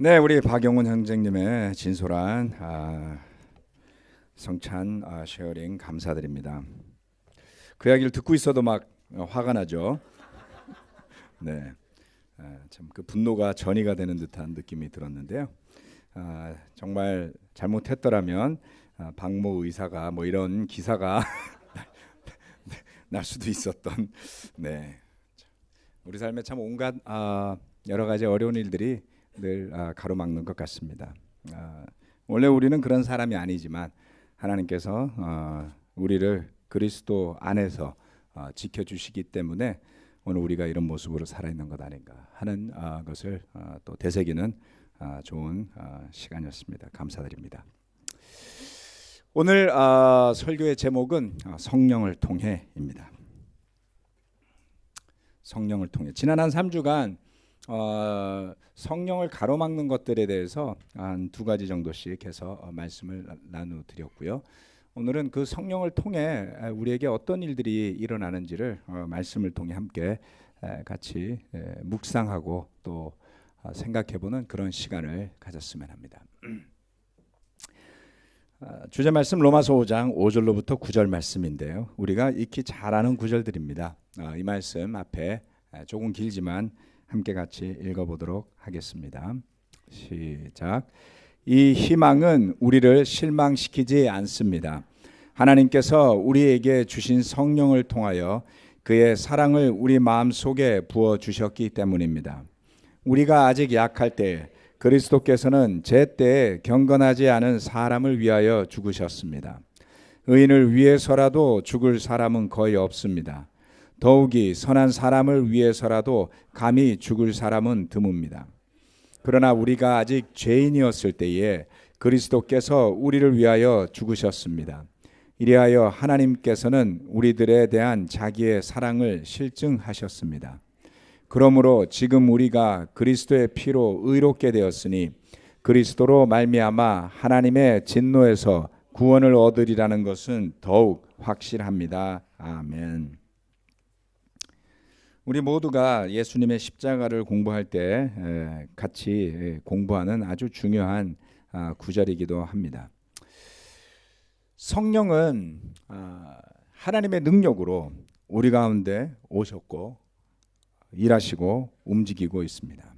네, 우리 박영훈 형제님의 진솔한 성찬 쉐어링 감사드립니다. 그 이야기를 듣고 있어도 막 화가 나죠. 네, 참 그 분노가 전이가 되는 듯한 느낌이 들었는데요. 정말 잘못했더라면 박모 의사가 뭐 이런 기사가 날 수도 있었던. 네, 우리 삶에 참 온갖 여러 가지 어려운 일들이 늘 가로막는 것 같습니다. 원래 우리는 그런 사람이 아니지만 하나님께서 우리를 그리스도 안에서 지켜주시기 때문에 오늘 우리가 이런 모습으로 살아있는 것 아닌가 하는 것을 또 되새기는 좋은 시간이었습니다. 감사드립니다. 오늘 설교의 제목은 성령을 통해입니다. 성령을 통해. 지난 한 3주간 성령을 가로막는 것들에 대해서 한 2가지 정도씩 해서 말씀을 나누드렸고요. 오늘은 그 성령을 통해 우리에게 어떤 일들이 일어나는지를 말씀을 통해 함께 같이 묵상하고 또 생각해보는 그런 시간을 가졌으면 합니다. 주제 말씀 로마서 5장 5절로부터 9절 말씀인데요. 우리가 익히 잘 아는 구절들입니다. 이 말씀 앞에 조금 길지만 함께 같이 읽어보도록 하겠습니다. 시작. 이 희망은 우리를 실망시키지 않습니다. 하나님께서 우리에게 주신 성령을 통하여 그의 사랑을 우리 마음속에 부어주셨기 때문입니다. 우리가 아직 약할 때 그리스도께서는 제때에 경건하지 않은 사람을 위하여 죽으셨습니다. 의인을 위해서라도 죽을 사람은 거의 없습니다. 더욱이 선한 사람을 위해서라도 감히 죽을 사람은 드뭅니다. 그러나 우리가 아직 죄인이었을 때에 그리스도께서 우리를 위하여 죽으셨습니다. 이리하여 하나님께서는 우리들에 대한 자기의 사랑을 실증하셨습니다. 그러므로 지금 우리가 그리스도의 피로 의롭게 되었으니 그리스도로 말미암아 하나님의 진노에서 구원을 얻으리라는 것은 더욱 확실합니다. 아멘. 우리 모두가 예수님의 십자가를 공부할 때 같이 공부하는 아주 중요한 구절이기도 합니다. 성령은 하나님의 능력으로 우리 가운데 오셨고 일하시고 움직이고 있습니다.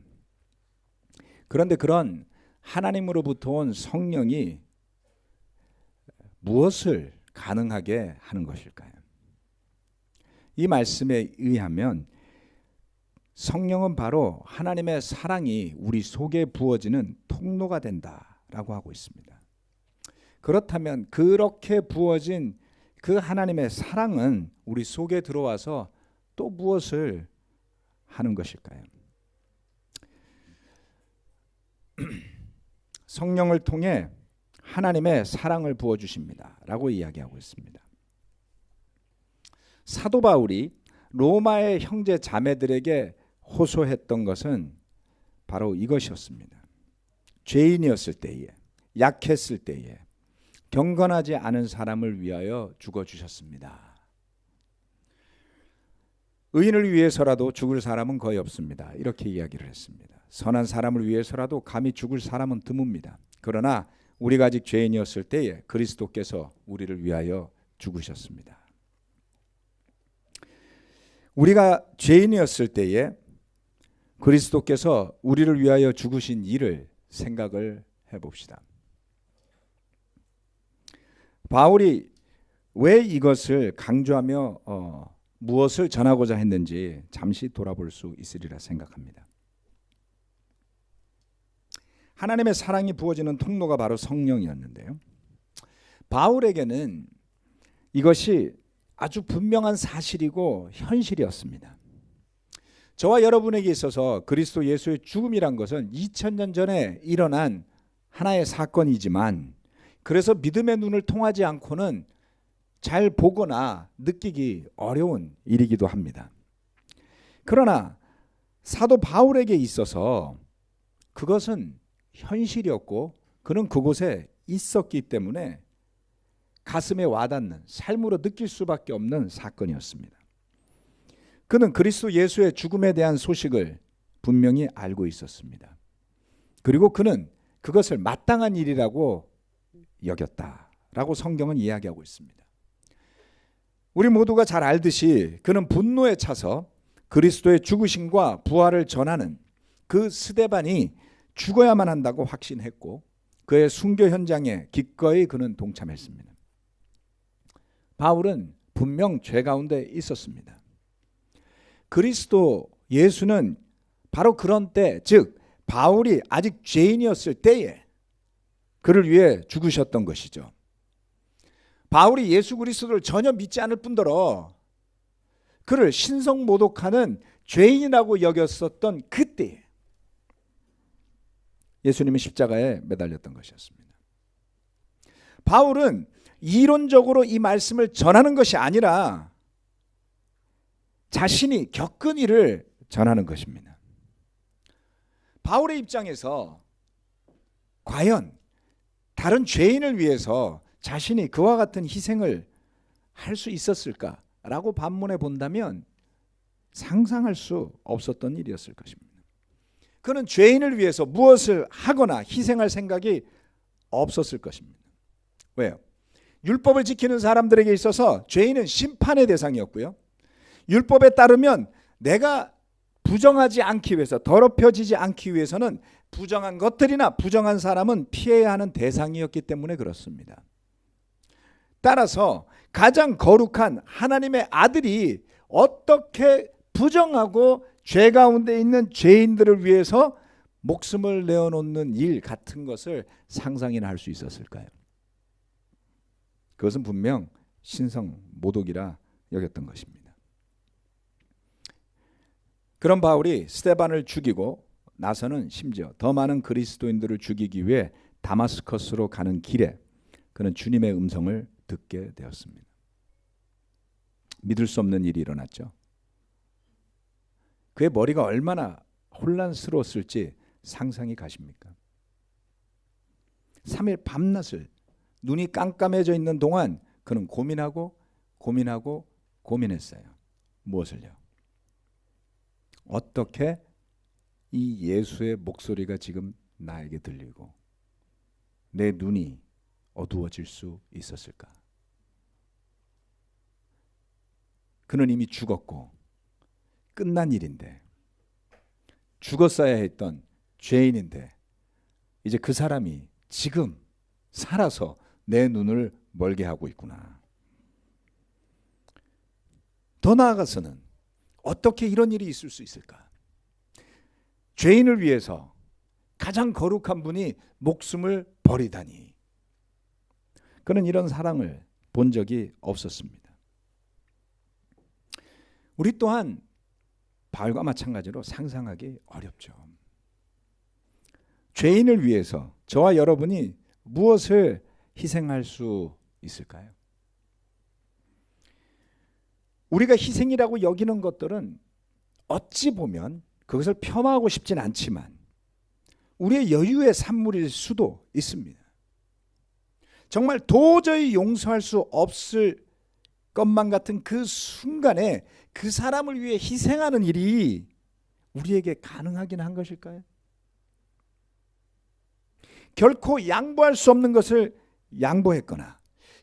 그런데 그런 하나님으로부터 온 성령이 무엇을 가능하게 하는 것일까요? 이 말씀에 의하면 성령은 바로 하나님의 사랑이 우리 속에 부어지는 통로가 된다라고 하고 있습니다. 그렇다면 그렇게 부어진 그 하나님의 사랑은 우리 속에 들어와서 또 무엇을 하는 것일까요? 성령을 통해 하나님의 사랑을 부어주십니다 라고 이야기하고 있습니다. 사도 바울이 로마의 형제 자매들에게 호소했던 것은 바로 이것이었습니다. 죄인이었을 때에, 약했을 때에 경건하지 않은 사람을 위하여 죽어주셨습니다. 의인을 위해서라도 죽을 사람은 거의 없습니다. 이렇게 이야기를 했습니다. 선한 사람을 위해서라도 감히 죽을 사람은 드뭅니다. 그러나 우리가 아직 죄인이었을 때에 그리스도께서 우리를 위하여 죽으셨습니다. 우리가 죄인이었을 때에 그리스도께서 우리를 위하여 죽으신 일을 생각을 해봅시다. 바울이 왜 이것을 강조하며 무엇을 전하고자 했는지 잠시 돌아볼 수 있으리라 생각합니다. 하나님의 사랑이 부어지는 통로가 바로 성령이었는데요. 바울에게는 이것이 아주 분명한 사실이고 현실이었습니다. 저와 여러분에게 있어서 그리스도 예수의 죽음이란 것은 2000년 전에 일어난 하나의 사건이지만 그래서 믿음의 눈을 통하지 않고는 잘 보거나 느끼기 어려운 일이기도 합니다. 그러나 사도 바울에게 있어서 그것은 현실이었고 그는 그곳에 있었기 때문에 가슴에 와닿는 삶으로 느낄 수밖에 없는 사건이었습니다. 그는 그리스도 예수의 죽음에 대한 소식을 분명히 알고 있었습니다. 그리고 그는 그것을 마땅한 일이라고 여겼다라고 성경은 이야기하고 있습니다. 우리 모두가 잘 알듯이 그는 분노에 차서 그리스도의 죽으심과 부활을 전하는 그 스데반이 죽어야만 한다고 확신했고 그의 순교 현장에 기꺼이 그는 동참했습니다. 바울은 분명 죄 가운데 있었습니다. 그리스도 예수는 바로 그런 때, 즉 바울이 아직 죄인이었을 때에 그를 위해 죽으셨던 것이죠. 바울이 예수 그리스도를 전혀 믿지 않을 뿐더러 그를 신성모독하는 죄인이라고 여겼었던 그때 예수님이 십자가에 매달렸던 것이었습니다. 바울은 이론적으로 이 말씀을 전하는 것이 아니라 자신이 겪은 일을 전하는 것입니다. 바울의 입장에서 과연 다른 죄인을 위해서 자신이 그와 같은 희생을 할 수 있었을까라고 반문해 본다면 상상할 수 없었던 일이었을 것입니다. 그는 죄인을 위해서 무엇을 하거나 희생할 생각이 없었을 것입니다. 왜요? 율법을 지키는 사람들에게 있어서 죄인은 심판의 대상이었고요. 율법에 따르면 내가 부정하지 않기 위해서, 더럽혀지지 않기 위해서는 부정한 것들이나 부정한 사람은 피해야 하는 대상이었기 때문에 그렇습니다. 따라서 가장 거룩한 하나님의 아들이 어떻게 부정하고 죄 가운데 있는 죄인들을 위해서 목숨을 내어놓는 일 같은 것을 상상이나 할 수 있었을까요? 그것은 분명 신성모독이라 여겼던 것입니다. 그런 바울이 스데반을 죽이고 나서는 심지어 더 많은 그리스도인들을 죽이기 위해 다마스커스로 가는 길에 그는 주님의 음성을 듣게 되었습니다. 믿을 수 없는 일이 일어났죠. 그의 머리가 얼마나 혼란스러웠을지 상상이 가십니까? 3일 밤낮을 눈이 깜깜해져 있는 동안 그는 고민하고 고민했어요. 무엇을요? 어떻게 이 예수의 목소리가 지금 나에게 들리고 내 눈이 어두워질 수 있었을까? 그는 이미 죽었고 끝난 일인데, 죽었어야 했던 죄인인데 이제 그 사람이 지금 살아서 내 눈을 멀게 하고 있구나. 더 나아가서는 어떻게 이런 일이 있을 수 있을까? 죄인을 위해서 가장 거룩한 분이 목숨을 버리다니. 그는 이런 사랑을 본 적이 없었습니다. 우리 또한 바울과 마찬가지로 상상하기 어렵죠. 죄인을 위해서 저와 여러분이 무엇을 희생할 수 있을까요? 우리가 희생이라고 여기는 것들은 어찌 보면 그것을 폄하하고 싶진 않지만 우리의 여유의 산물일 수도 있습니다. 정말 도저히 용서할 수 없을 것만 같은 그 순간에 그 사람을 위해 희생하는 일이 우리에게 가능하긴 한 것일까요? 결코 양보할 수 없는 것을 양보했거나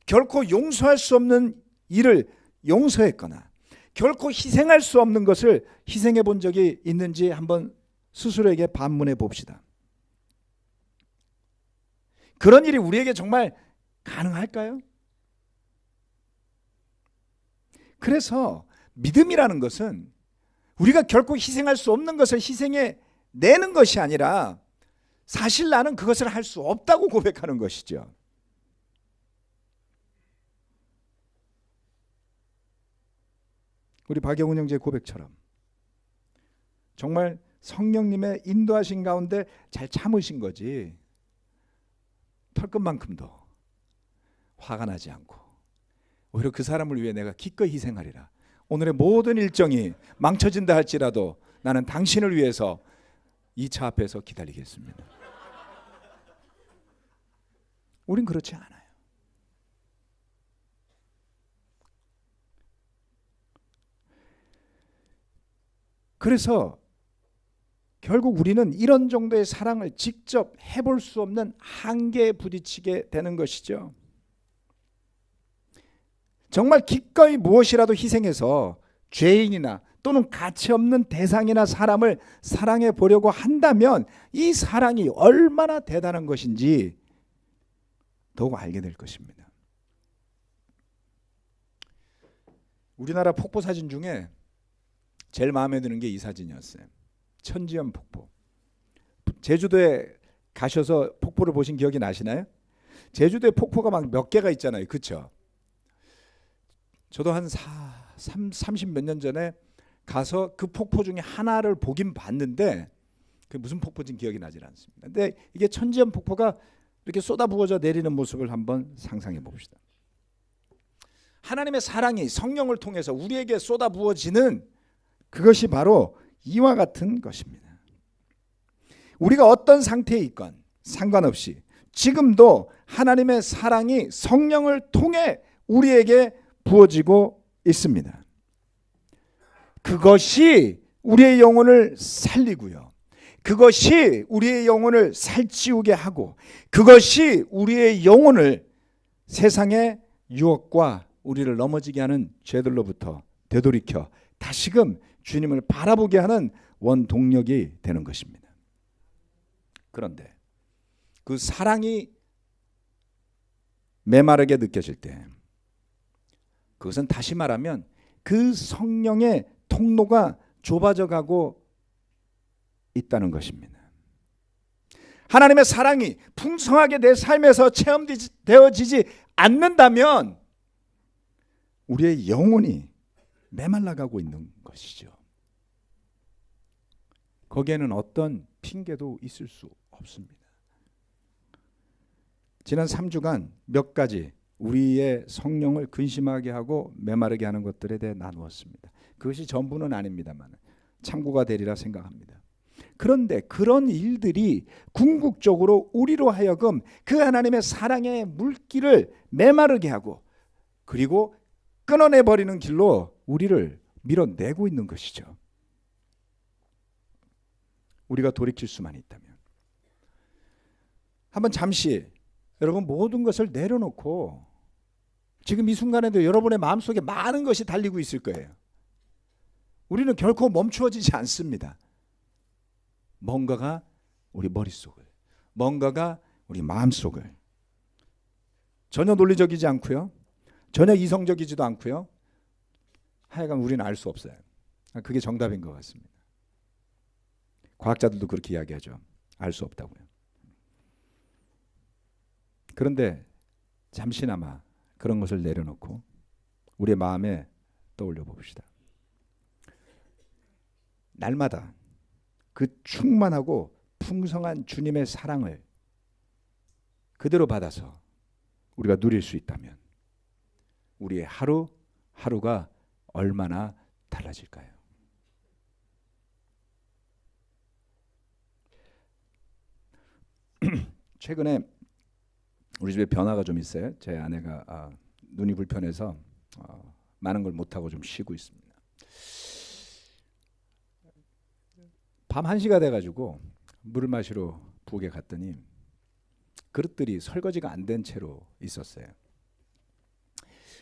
결코 용서할 수 없는 일을 용서했거나 결코 희생할 수 없는 것을 희생해 본 적이 있는지 한번 스스로에게 반문해 봅시다. 그런 일이 우리에게 정말 가능할까요? 그래서 믿음이라는 것은 우리가 결코 희생할 수 없는 것을 희생해 내는 것이 아니라 사실 나는 그것을 할 수 없다고 고백하는 것이죠. 우리 박영훈 형제의 고백처럼 정말 성령님의 인도하신 가운데 잘 참으신 거지 털끝만큼도 화가 나지 않고 오히려 그 사람을 위해 내가 기꺼이 희생하리라. 오늘의 모든 일정이 망쳐진다 할지라도 나는 당신을 위해서 이 차 앞에서 기다리겠습니다. 우린 그렇지 않아요. 그래서 결국 우리는 이런 정도의 사랑을 직접 해볼 수 없는 한계에 부딪히게 되는 것이죠. 정말 기꺼이 무엇이라도 희생해서 죄인이나 또는 가치 없는 대상이나 사람을 사랑해 보려고 한다면 이 사랑이 얼마나 대단한 것인지 더욱 알게 될 것입니다. 우리나라 폭포 사진 중에 제일 마음에 드는 게 이 사진이었어요. 천지연 폭포. 제주도에 가셔서 폭포를 보신 기억이 나시나요? 제주도에 폭포가 막 몇 개가 있잖아요. 그렇죠? 저도 한 30 몇 년 전에 가서 그 폭포 중에 하나를 보긴 봤는데 그 무슨 폭포인지 기억이 나질 않습니다. 근데 이게 천지연 폭포가 이렇게 쏟아부어져 내리는 모습을 한번 상상해 봅시다. 하나님의 사랑이 성령을 통해서 우리에게 쏟아부어지는 그것이 바로 이와 같은 것입니다. 우리가 어떤 상태에 있건 상관없이 지금도 하나님의 사랑이 성령을 통해 우리에게 부어지고 있습니다. 그것이 우리의 영혼을 살리고요. 그것이 우리의 영혼을 살찌우게 하고 그것이 우리의 영혼을 세상의 유혹과 우리를 넘어지게 하는 죄들로부터 되돌이켜 다시금 주님을 바라보게 하는 원동력이 되는 것입니다. 그런데 그 사랑이 메마르게 느껴질 때 그것은 다시 말하면 그 성령의 통로가 좁아져 가고 있다는 것입니다. 하나님의 사랑이 풍성하게 내 삶에서 체험되어지지 않는다면 우리의 영혼이 메말라가고 있는 것이죠. 거기에는 어떤 핑계도 있을 수 없습니다. 지난 3주간 몇 가지 우리의 성령을 근심하게 하고 메마르게 하는 것들에 대해 나누었습니다. 그것이 전부는 아닙니다만 참고가 되리라 생각합니다. 그런데 그런 일들이 궁극적으로 우리로 하여금 그 하나님의 사랑의 물길을 메마르게 하고 그리고 끊어내버리는 길로 우리를 밀어내고 있는 것이죠. 우리가 돌이킬 수만 있다면. 한번 잠시 여러분 모든 것을 내려놓고 지금 이 순간에도 여러분의 마음속에 많은 것이 달리고 있을 거예요. 우리는 결코 멈추어지지 않습니다. 뭔가가 우리 머릿속을, 뭔가가 우리 마음속을 전혀 논리적이지 않고요. 전혀 이성적이지도 않고요. 하여간 우리는 알 수 없어요. 그게 정답인 것 같습니다. 과학자들도 그렇게 이야기하죠. 알 수 없다고요. 그런데 잠시나마 그런 것을 내려놓고 우리의 마음에 떠올려 봅시다. 날마다 그 충만하고 풍성한 주님의 사랑을 그대로 받아서 우리가 누릴 수 있다면 우리의 하루하루가 얼마나 달라질까요? 최근에 우리 집에 변화가 좀 있어요. 제 아내가 눈이 불편해서 많은 걸 못하고 좀 쉬고 있습니다. 밤 1시가 돼가지고 물을 마시러 부엌에 갔더니 그릇들이 설거지가 안 된 채로 있었어요.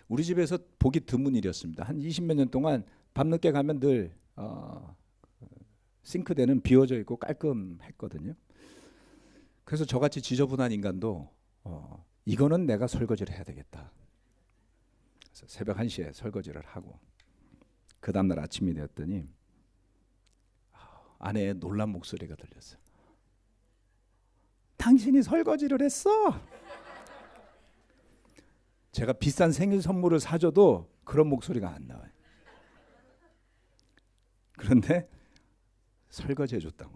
우리 집에서 보기 드문 일이었습니다. 한 20몇 년 동안 밤늦게 가면 늘 싱크대는 비워져 있고 깔끔했거든요. 그래서 저같이 지저분한 인간도 이거는 내가 설거지를 해야 되겠다. 그래서 새벽 1시에 설거지를 하고 그 다음날 아침이 되었더니 아내의 놀란 목소리가 들렸어요. 당신이 설거지를 했어? 제가 비싼 생일 선물을 사줘도 그런 목소리가 안 나와요. 그런데 설거지 해줬다고.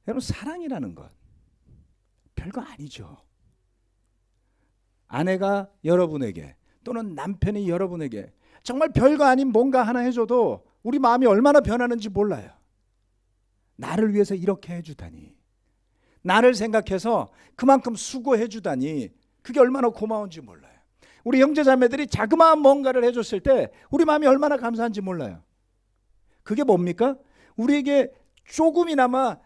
여러분 사랑이라는 것 별거 아니죠. 아내가 여러분에게 또는 남편이 여러분에게 정말 별거 아닌 뭔가 하나 해줘도 우리 마음이 얼마나 변하는지 몰라요. 나를 위해서 이렇게 해주다니, 나를 생각해서 그만큼 수고해주다니 그게 얼마나 고마운지 몰라요. 우리 형제자매들이 자그마한 뭔가를 해줬을 때 우리 마음이 얼마나 감사한지 몰라요. 그게 뭡니까? 우리에게 조금이나마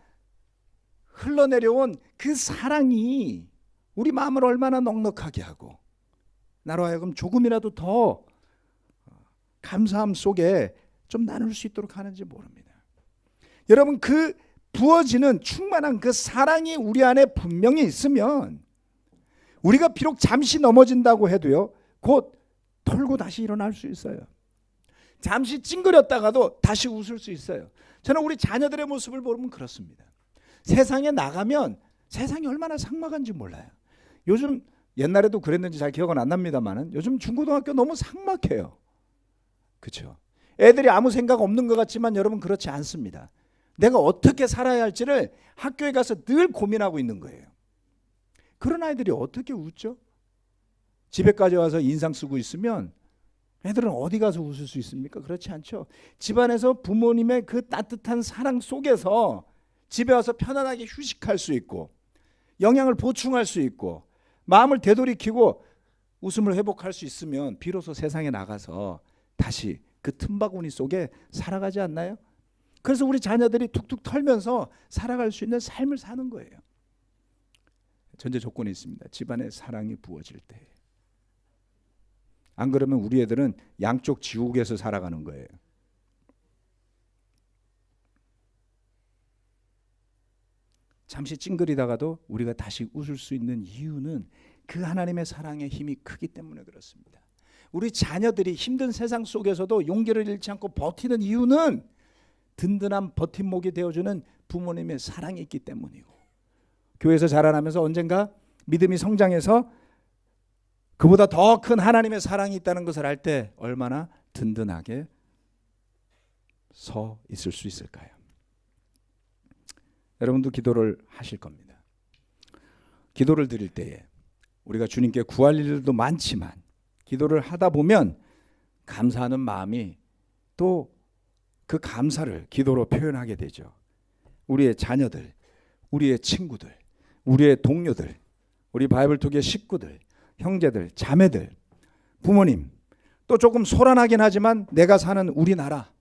흘러내려온 그 사랑이 우리 마음을 얼마나 넉넉하게 하고 나로 하여금 조금이라도 더 감사함 속에 좀 나눌 수 있도록 하는지 모릅니다. 여러분, 그 부어지는 충만한 그 사랑이 우리 안에 분명히 있으면 우리가 비록 잠시 넘어진다고 해도요, 곧 털고 다시 일어날 수 있어요. 잠시 찡그렸다가도 다시 웃을 수 있어요. 저는 우리 자녀들의 모습을 보면 그렇습니다. 세상에 나가면 세상이 얼마나 삭막한지 몰라요. 요즘, 옛날에도 그랬는지 잘 기억은 안 납니다만 요즘 중고등학교 너무 삭막해요. 그렇죠? 애들이 아무 생각 없는 것 같지만 여러분, 그렇지 않습니다. 내가 어떻게 살아야 할지를 학교에 가서 늘 고민하고 있는 거예요. 그런 아이들이 어떻게 웃죠? 집에까지 와서 인상 쓰고 있으면 애들은 어디 가서 웃을 수 있습니까? 그렇지 않죠. 집안에서 부모님의 그 따뜻한 사랑 속에서 집에 와서 편안하게 휴식할 수 있고 영양을 보충할 수 있고 마음을 되돌이키고 웃음을 회복할 수 있으면 비로소 세상에 나가서 다시 그 틈바구니 속에 살아가지 않나요? 그래서 우리 자녀들이 툭툭 털면서 살아갈 수 있는 삶을 사는 거예요. 전제 조건이 있습니다. 집안에 사랑이 부어질 때. 안 그러면 우리 애들은 양쪽 지옥에서 살아가는 거예요. 잠시 찡그리다가도 우리가 다시 웃을 수 있는 이유는 그 하나님의 사랑의 힘이 크기 때문에 그렇습니다. 우리 자녀들이 힘든 세상 속에서도 용기를 잃지 않고 버티는 이유는 든든한 버팀목이 되어주는 부모님의 사랑이 있기 때문이고, 교회에서 자라나면서 언젠가 믿음이 성장해서 그보다 더 큰 하나님의 사랑이 있다는 것을 알 때 얼마나 든든하게 서 있을 수 있을까요? 여러분도 기도를 하실 겁니다. 기도를 드릴 때에 우리가 주님께 구할 일도 많지만 기도를 하다 보면 감사하는 마음이 또 그 감사를 기도로 표현하게 되죠. 우리의 자녀들, 우리의 친구들, 우리의 동료들, 우리 바이블톡의 식구들, 형제들, 자매들, 부모님, 또 조금 소란하긴 하지만 내가 사는 우리나라,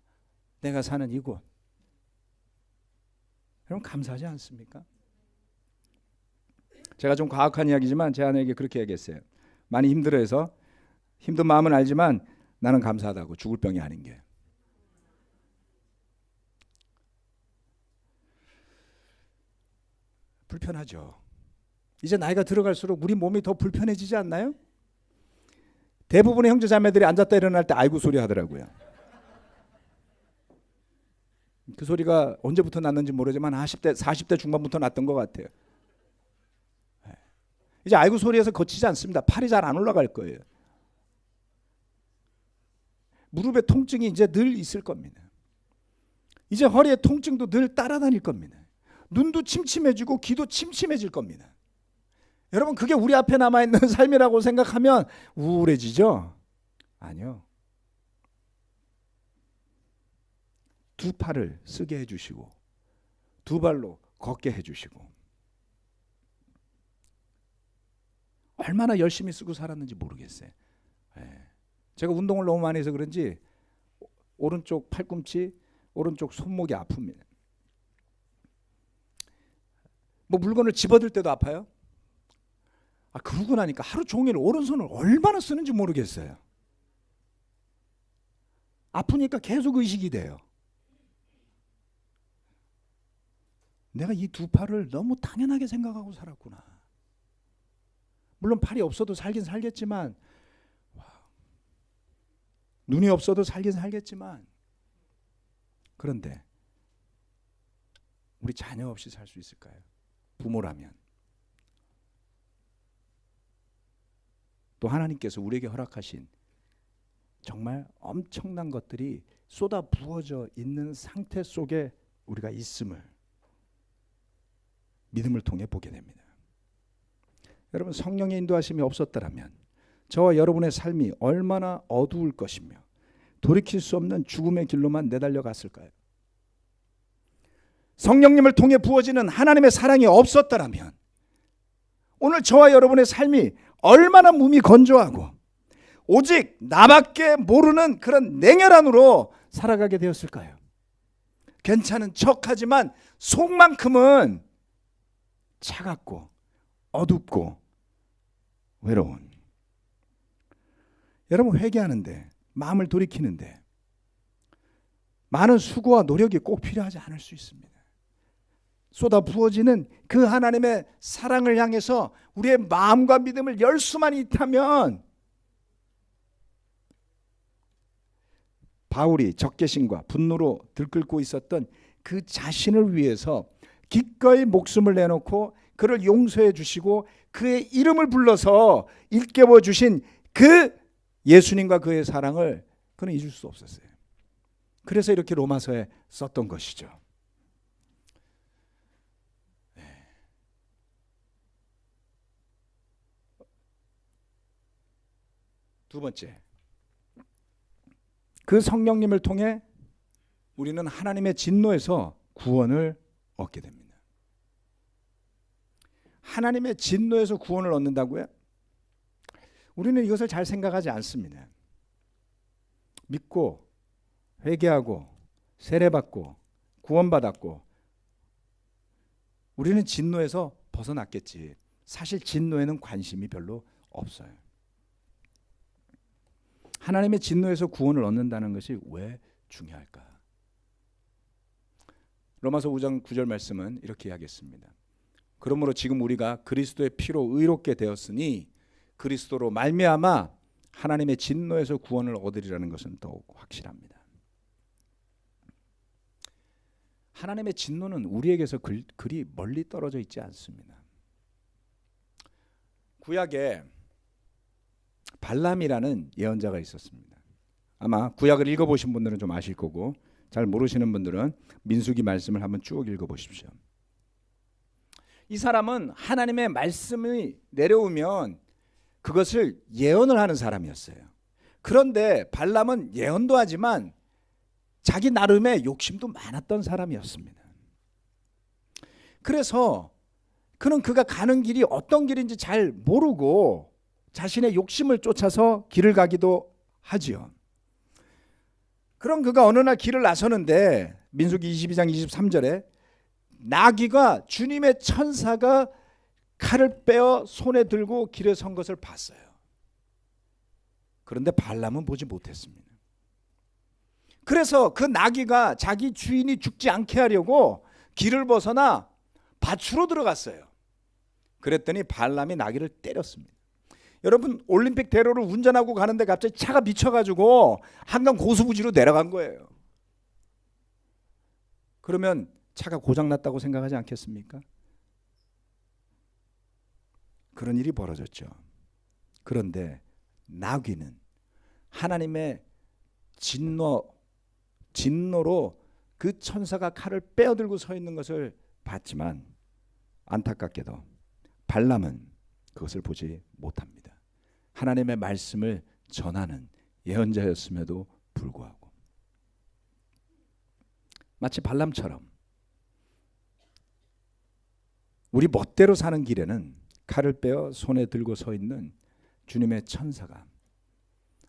내가 사는 이곳, 여러분 감사하지 않습니까? 제가 좀 과학한 이야기지만 제 아내에게 그렇게 얘기했어요. 많이 힘들어해서 힘든 마음은 알지만 나는 감사하다고, 죽을 병이 아닌 게. 불편하죠. 이제 나이가 들어갈수록 우리 몸이 더 불편해지지 않나요? 대부분의 형제 자매들이 앉았다 일어날 때 아이고 소리 하더라고요. 그 소리가 언제부터 났는지 모르지만 40대 중반부터 났던 것 같아요. 이제 아이고 소리에서 거치지 않습니다. 팔이 잘 안 올라갈 거예요. 무릎에 통증이 이제 늘 있을 겁니다. 이제 허리에 통증도 늘 따라다닐 겁니다. 눈도 침침해지고 귀도 침침해질 겁니다. 여러분, 그게 우리 앞에 남아있는 삶이라고 생각하면 우울해지죠? 아니요. 두 팔을 쓰게 해주시고 두 발로 걷게 해주시고 얼마나 열심히 쓰고 살았는지 모르겠어요. 제가 운동을 너무 많이 해서 그런지 오른쪽 팔꿈치, 오른쪽 손목이 아픕니다. 뭐 물건을 집어들 때도 아파요. 그러고 나니까 하루 종일 오른손을 얼마나 쓰는지 모르겠어요. 아프니까 계속 의식이 돼요. 내가 이 두 팔을 너무 당연하게 생각하고 살았구나. 물론 팔이 없어도 살긴 살겠지만, 눈이 없어도 살긴 살겠지만, 그런데 우리 자녀 없이 살 수 있을까요? 부모라면. 또 하나님께서 우리에게 허락하신 정말 엄청난 것들이 쏟아 부어져 있는 상태 속에 우리가 있음을 믿음을 통해 보게 됩니다. 여러분, 성령의 인도하심이 없었더라면 저와 여러분의 삶이 얼마나 어두울 것이며 돌이킬 수 없는 죽음의 길로만 내달려 갔을까요? 성령님을 통해 부어지는 하나님의 사랑이 없었더라면 오늘 저와 여러분의 삶이 얼마나 몸이 건조하고 오직 나밖에 모르는 그런 냉혈한으로 살아가게 되었을까요? 괜찮은 척하지만 속만큼은 차갑고 어둡고 외로운. 여러분, 회개하는데, 마음을 돌이키는데 많은 수고와 노력이 꼭 필요하지 않을 수 있습니다. 쏟아 부어지는 그 하나님의 사랑을 향해서 우리의 마음과 믿음을 열 수만 있다면, 바울이 적개심과 분노로 들끓고 있었던 그 자신을 위해서 기꺼이 목숨을 내놓고 그를 용서해 주시고 그의 이름을 불러서 일깨워 주신 그 예수님과 그의 사랑을 그는 잊을 수 없었어요. 그래서 이렇게 로마서에 썼던 것이죠. 두 번째, 그 성령님을 통해 우리는 하나님의 진노에서 구원을 얻게 됩니다. 하나님의 진노에서 구원을 얻는다고요? 우리는 이것을 잘 생각하지 않습니다. 믿고 회개하고 세례받고 구원받았고 우리는 진노에서 벗어났겠지. 사실 진노에는 관심이 별로 없어요. 하나님의 진노에서 구원을 얻는다는 것이 왜 중요할까? 로마서 5장 9절 말씀은 이렇게 이야기했습니다. 그러므로 지금 우리가 그리스도의 피로 의롭게 되었으니 그리스도로 말미암아 하나님의 진노에서 구원을 얻으리라는 것은 더욱 확실합니다. 하나님의 진노는 우리에게서 그리 멀리 떨어져 있지 않습니다. 구약에 발람이라는 예언자가 있었습니다. 아마 구약을 읽어보신 분들은 좀 아실 거고, 잘 모르시는 분들은 민수기 말씀을 한번 쭉 읽어보십시오. 이 사람은 하나님의 말씀이 내려오면 그것을 예언을 하는 사람이었어요. 그런데 발람은 예언도 하지만 자기 나름의 욕심도 많았던 사람이었습니다. 그래서 그는 그가 가는 길이 어떤 길인지 잘 모르고 자신의 욕심을 쫓아서 길을 가기도 하지요. 그럼 그가 어느 날 길을 나서는데 민수기 22장 23절에 나귀가 주님의 천사가 칼을 빼어 손에 들고 길에 선 것을 봤어요. 그런데 발람은 보지 못했습니다. 그래서 그 나귀가 자기 주인이 죽지 않게 하려고 길을 벗어나 밭으로 들어갔어요. 그랬더니 발람이 나귀를 때렸습니다. 여러분, 올림픽 대로를 운전하고 가는데 갑자기 차가 미쳐가지고 한강 고수부지로 내려간 거예요. 그러면 차가 고장났다고 생각하지 않겠습니까? 그런 일이 벌어졌죠. 그런데 나귀는 하나님의 진노로 그 천사가 칼을 빼어들고 서 있는 것을 봤지만 안타깝게도 발람은 그것을 보지 못합니다. 하나님의 말씀을 전하는 예언자였음에도 불구하고 마치 발람처럼 우리 멋대로 사는 길에는 칼을 빼어 손에 들고 서 있는 주님의 천사가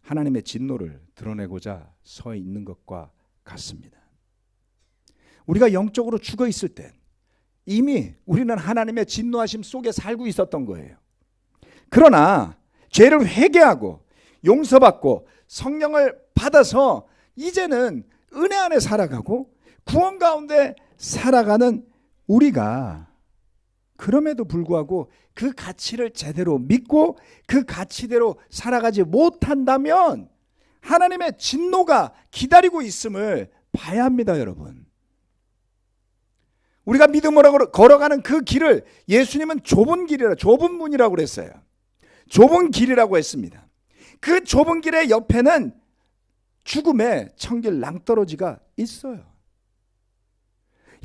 하나님의 진노를 드러내고자 서 있는 것과 같습니다. 우리가 영적으로 죽어 있을 때 이미 우리는 하나님의 진노하심 속에 살고 있었던 거예요. 그러나 죄를 회개하고 용서받고 성령을 받아서 이제는 은혜 안에 살아가고 구원 가운데 살아가는 우리가 그럼에도 불구하고 그 가치를 제대로 믿고 그 가치대로 살아가지 못한다면 하나님의 진노가 기다리고 있음을 봐야 합니다, 여러분. 우리가 믿음으로 걸어가는 그 길을 예수님은 좁은 문이라고 그랬어요. 좁은 길이라고 했습니다. 그 좁은 길의 옆에는 죽음의 청길 낭떠러지가 있어요.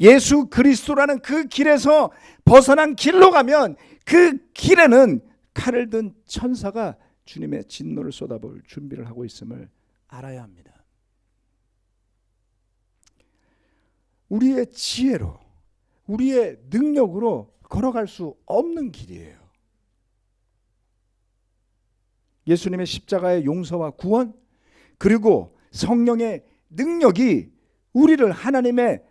예수 그리스도라는 그 길에서 벗어난 길로 가면 그 길에는 칼을 든 천사가 주님의 진노를 쏟아볼 준비를 하고 있음을 알아야 합니다. 우리의 지혜로, 우리의 능력으로 걸어갈 수 없는 길이에요. 예수님의 십자가의 용서와 구원, 그리고 성령의 능력이 우리를 하나님의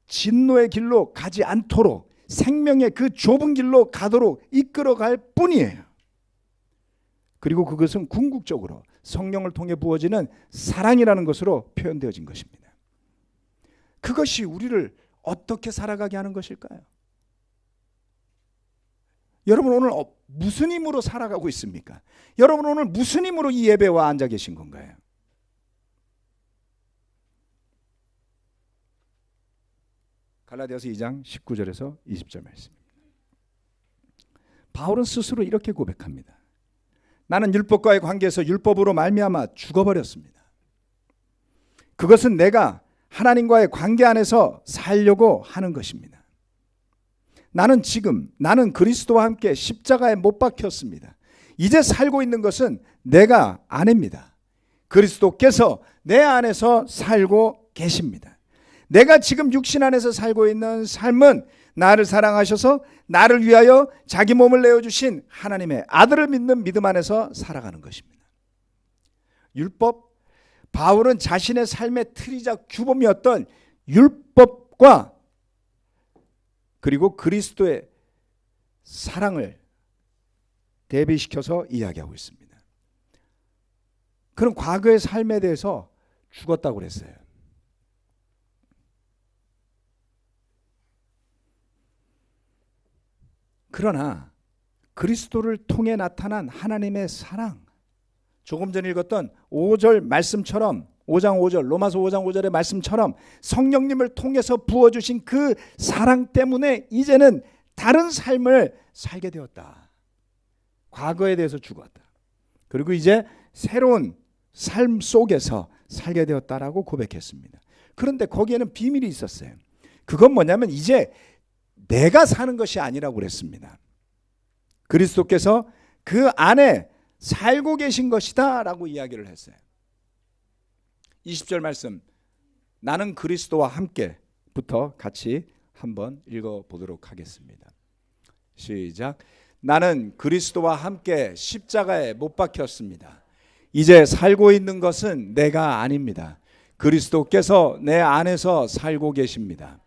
진노의 길로 가지 않도록 생명의 그 좁은 길로 가도록 이끌어갈 뿐이에요. 그리고 그것은 궁극적으로 성령을 통해 부어지는 사랑이라는 것으로 표현되어진 것입니다. 그것이 우리를 어떻게 살아가게 하는 것일까요? 여러분 오늘 무슨 힘으로 살아가고 있습니까? 여러분 오늘 무슨 힘으로 이 예배와 앉아 계신 건가요? 갈라디아서 2장 19절에서 20절 말씀입니다. 바울은 스스로 이렇게 고백합니다. 나는 율법과의 관계에서 율법으로 말미암아 죽어버렸습니다. 그것은 내가 하나님과의 관계 안에서 살려고 하는 것입니다. 나는 그리스도와 함께 십자가에 못 박혔습니다. 이제 살고 있는 것은 내가 아닙니다. 그리스도께서 내 안에서 살고 계십니다. 내가 지금 육신 안에서 살고 있는 삶은 나를 사랑하셔서 나를 위하여 자기 몸을 내어주신 하나님의 아들을 믿는 믿음 안에서 살아가는 것입니다. 율법, 바울은 자신의 삶의 틀이자 규범이었던 율법과 그리고 그리스도의 사랑을 대비시켜서 이야기하고 있습니다. 그는 과거의 삶에 대해서 죽었다고 그랬어요. 그러나 그리스도를 통해 나타난 하나님의 사랑, 조금 전 읽었던 5절 말씀처럼 5장 5절 로마서 5장 5절의 말씀처럼 성령님을 통해서 부어주신 그 사랑 때문에 이제는 다른 삶을 살게 되었다. 과거에 대해서 죽었다. 그리고 이제 새로운 삶 속에서 살게 되었다라고 고백했습니다. 그런데 거기에는 비밀이 있었어요. 그건 뭐냐면 이제 내가 사는 것이 아니라고 그랬습니다. 그리스도께서 그 안에 살고 계신 것이다 라고 이야기를 했어요. 20절 말씀, 나는 그리스도와 함께부터 같이 한번 읽어보도록 하겠습니다. 시작. 나는 그리스도와 함께 십자가에 못 박혔습니다. 이제 살고 있는 것은 내가 아닙니다. 그리스도께서 내 안에서 살고 계십니다.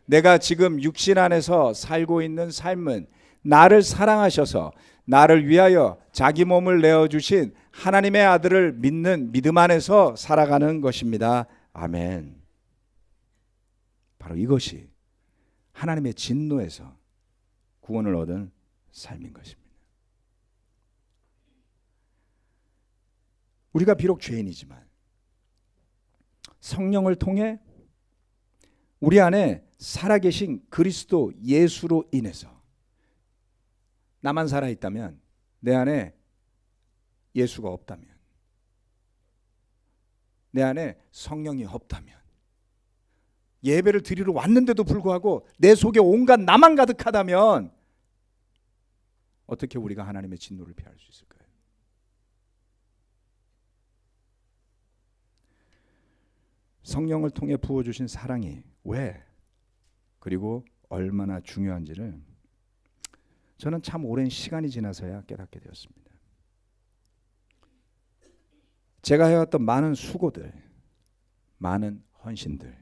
내가 지금 육신 안에서 살고 있는 삶은 나를 사랑하셔서 나를 위하여 자기 몸을 내어주신 하나님의 아들을 믿는 믿음 안에서 살아가는 것입니다. 아멘. 바로 이것이 하나님의 진노에서 구원을 얻은 삶인 것입니다. 우리가 비록 죄인이지만 성령을 통해 우리 안에 살아계신 그리스도 예수로 인해서 나만 살아있다면, 내 안에 예수가 없다면, 내 안에 성령이 없다면, 예배를 드리러 왔는데도 불구하고 내 속에 온갖 나만 가득하다면 어떻게 우리가 하나님의 진노를 피할 수 있을까요? 성령을 통해 부어주신 사랑이 왜 그리고 얼마나 중요한지를 저는 참 오랜 시간이 지나서야 깨닫게 되었습니다. 제가 해왔던 많은 수고들, 많은 헌신들,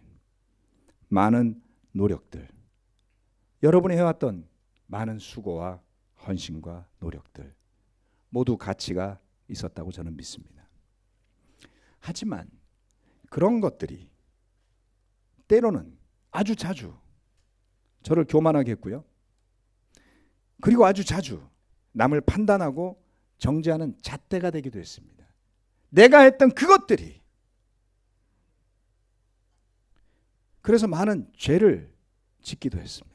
많은 노력들, 여러분이 해왔던 많은 수고와 헌신과 노력들 모두 가치가 있었다고 저는 믿습니다. 하지만 그런 것들이 때로는 아주 자주 저를 교만하게 했고요. 그리고 아주 자주 남을 판단하고 정죄하는 잣대가 되기도 했습니다. 내가 했던 그것들이 그래서 많은 죄를 짓기도 했습니다.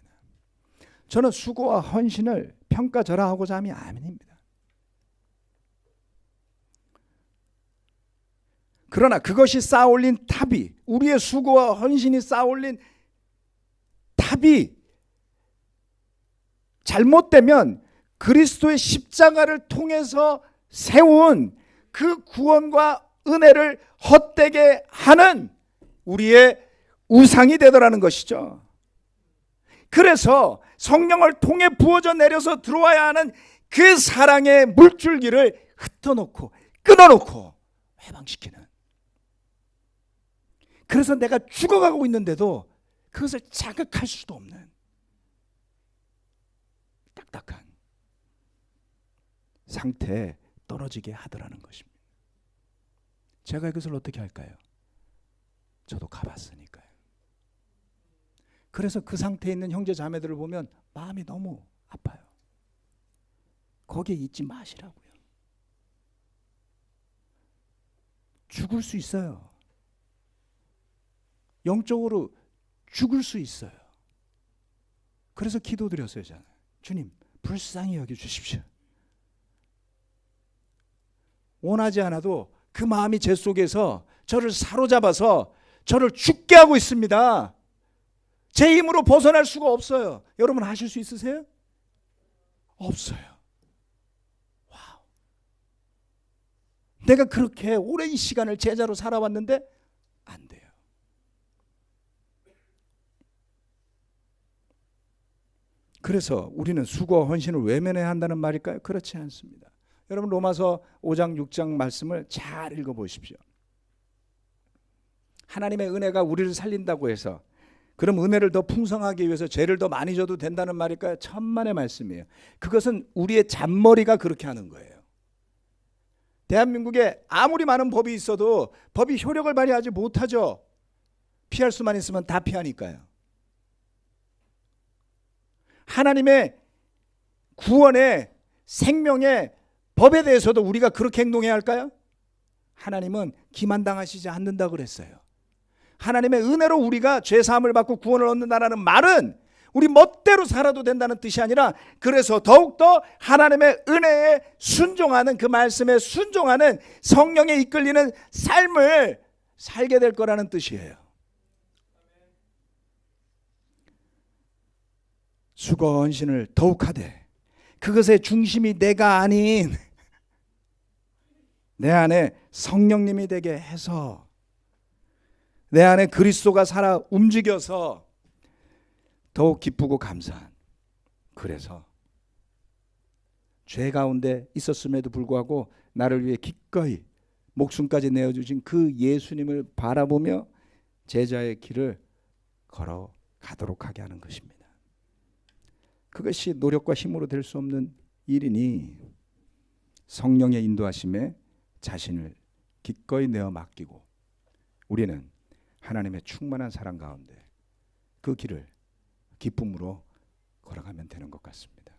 저는 수고와 헌신을 평가절하하고자 함이 아닙니다. 그러나 그것이 쌓아올린 탑이, 우리의 수고와 헌신이 쌓아올린 탑이 잘못되면 그리스도의 십자가를 통해서 세운 그 구원과 은혜를 헛되게 하는 우리의 우상이 되더라는 것이죠. 그래서 성령을 통해 부어져 내려서 들어와야 하는 그 사랑의 물줄기를 흩어놓고 끊어놓고 해방시키는, 그래서 내가 죽어가고 있는데도 그것을 자극할 수도 없는 딱딱한 상태에 떨어지게 하더라는 것입니다. 제가 이것을 어떻게 할까요? 저도 가봤으니까요. 그래서 그 상태에 있는 형제 자매들을 보면 마음이 너무 아파요. 거기에 있지 마시라고요. 죽을 수 있어요. 영적으로 죽을 수 있어요. 그래서 기도드렸어요. 저는. 주님, 불쌍히 여겨주십시오. 원하지 않아도 그 마음이 제 속에서 저를 사로잡아서 저를 죽게 하고 있습니다. 제 힘으로 벗어날 수가 없어요. 여러분 하실 수 있으세요? 없어요. 와우. 내가 그렇게 오랜 시간을 제자로 살아왔는데 안 돼요. 그래서 우리는 수고와 헌신을 외면해야 한다는 말일까요? 그렇지 않습니다. 여러분 로마서 5장 6장 말씀을 잘 읽어보십시오. 하나님의 은혜가 우리를 살린다고 해서 그럼 은혜를 더 풍성하게 위해서 죄를 더 많이 져도 된다는 말일까요? 천만의 말씀이에요. 그것은 우리의 잔머리가 그렇게 하는 거예요. 대한민국에 아무리 많은 법이 있어도 법이 효력을 발휘하지 못하죠. 피할 수만 있으면 다 피하니까요. 하나님의 구원의 생명의 법에 대해서도 우리가 그렇게 행동해야 할까요? 하나님은 기만당하시지 않는다 그랬어요. 하나님의 은혜로 우리가 죄사함을 받고 구원을 얻는다는 말은 우리 멋대로 살아도 된다는 뜻이 아니라 그래서 더욱더 하나님의 은혜에 순종하는 그 말씀에 순종하는 성령에 이끌리는 삶을 살게 될 거라는 뜻이에요. 수고와 헌신을 더욱 하되 그것의 중심이 내가 아닌 내 안에 성령님이 되게 해서 내 안에 그리스도가 살아 움직여서 더욱 기쁘고 감사한, 그래서 죄 가운데 있었음에도 불구하고 나를 위해 기꺼이 목숨까지 내어주신 그 예수님을 바라보며 제자의 길을 걸어가도록 하게 하는 것입니다. 그것이 노력과 힘으로 될 수 없는 일이니 성령의 인도하심에 자신을 기꺼이 내어 맡기고 우리는 하나님의 충만한 사랑 가운데 그 길을 기쁨으로 걸어가면 되는 것 같습니다.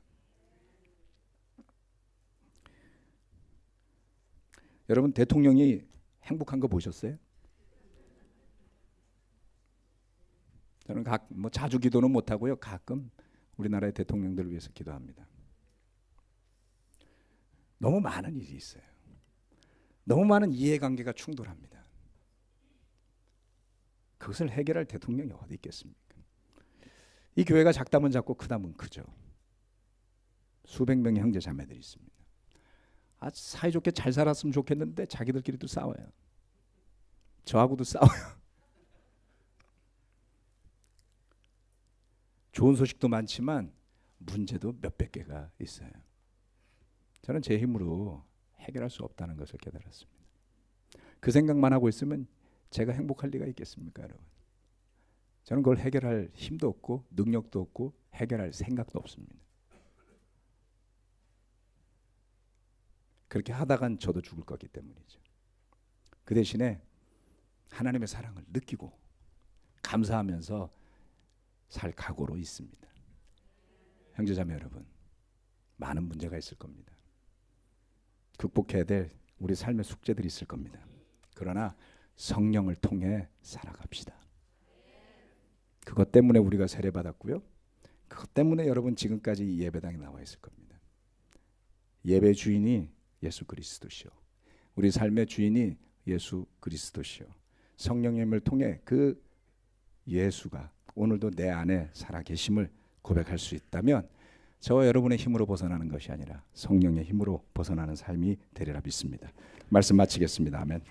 여러분 대통령이 행복한 거 보셨어요? 저는 자주 기도는 못하고요. 가끔 우리나라의 대통령들을 위해서 기도합니다. 너무 많은 일이 있어요. 너무 많은 이해관계가 충돌합니다. 그것을 해결할 대통령이 어디 있겠습니까? 이 교회가 작다면 작고 크다면 크죠. 수백 명의 형제 자매들이 있습니다. 사이좋게 잘 살았으면 좋겠는데 자기들끼리도 싸워요. 저하고도 싸워요. 좋은 소식도 많지만 문제도 몇백 개가 있어요. 저는 제 힘으로 해결할 수 없다는 것을 깨달았습니다. 그 생각만 하고 있으면 제가 행복할 리가 있겠습니까, 여러분? 저는 그걸 해결할 힘도 없고 능력도 없고 해결할 생각도 없습니다. 그렇게 하다간 저도 죽을 거기 때문이죠. 그 대신에 하나님의 사랑을 느끼고 감사하면서 살 각오로 있습니다. 형제자매 여러분, 많은 문제가 있을 겁니다. 극복해야 될 우리 삶의 숙제들이 있을 겁니다. 그러나 성령을 통해 살아갑시다. 그것 때문에 우리가 세례받았고요. 그것 때문에 여러분 지금까지 예배당에 나와 있을 겁니다. 예배 주인이 예수 그리스도시요, 우리 삶의 주인이 예수 그리스도시요, 성령님을 통해 그 예수가 오늘도 내 안에 살아계심을 고백할 수 있다면 저와 여러분의 힘으로 벗어나는 것이 아니라 성령의 힘으로 벗어나는 삶이 되리라 믿습니다. 말씀 마치겠습니다. 아멘.